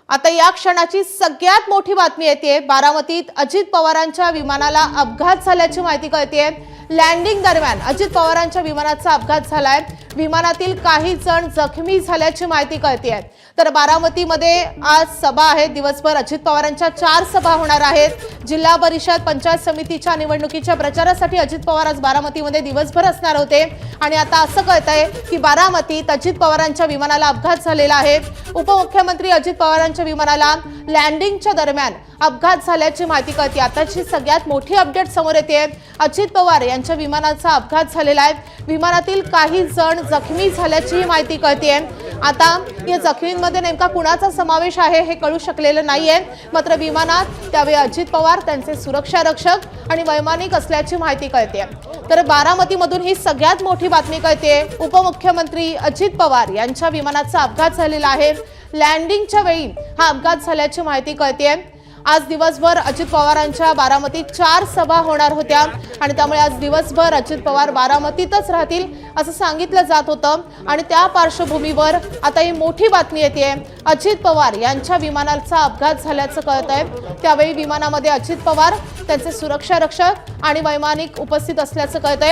आता या क्षणाची सगळ्यात मोठी बातमी येते। बारामतीत अजित पवारांच्या विमानाला अपघात झाल्याची माहिती कळते। लँडिंग दरम्यान अजित पवारांच्या विमानाचा अपघात झालाय। विमानातील काही जण जखमी झाल्याची माहिती कळते। तर बारामतीमध्ये आज सभा आहे। दिवसभर अजित पवारांच्या 4 सभा होणार आहेत। जिल्हा परिषद पंचायत समितीच्या निवडणुकीच्या प्रचारासाठी अजित पवार आज बारामतीमध्ये दिवसभर असणार होते आणि आता असं कळतंय की बारामतीत अजित पवारांच्या विमानाला अपघात झालेला आहे। उपमुख्यमंत्री अजित पवारांच्या विमानाला लँडिंगच्या दरम्यान अपघात झाल्याची माहिती कळते। आताची सगळ्यात मोठी अपडेट समोर येते। अजित पवार यांच्या विमानाचा अपघात झालेला आहे। विमानातील काही जण जखमी झाल्याची माहिती कळते। आता या जखमींमध्ये नेमका कुणाचा समावेश आहे हे कळू शकलेलं नाहीये। मात्र विमानात त्यावेळी अजित पवार, त्यांचे सुरक्षा रक्षक आणि वैमानिक असल्याची माहिती कळते। तर बारामतीमधून ही सगळ्यात मोठी बातमी कळते। उपमुख्यमंत्री अजित पवार यांच्या विमानाचा अपघात झालेला आहे। लँडिंगच्या वेळी हा अपघात झाल्याची माहिती कळते। आज दिवसभर अजित पवारांच्या बारामतीत 4 सभा होणार होत्या आणि त्यामुळे आज दिवसभर अजित पवार बारामतीतच राहतील असं सांगितलं जात होतं आणि त्या पार्श्वभूमीवर आता ही मोठी बातमी येते। अजित पवार यांच्या विमानाचा अपघात झाल्याचं कळतंय। त्यावेळी विमानामध्ये अजित पवार, त्यांचे सुरक्षा रक्षक आणि वैमानिक उपस्थित असल्याचं कळतंय।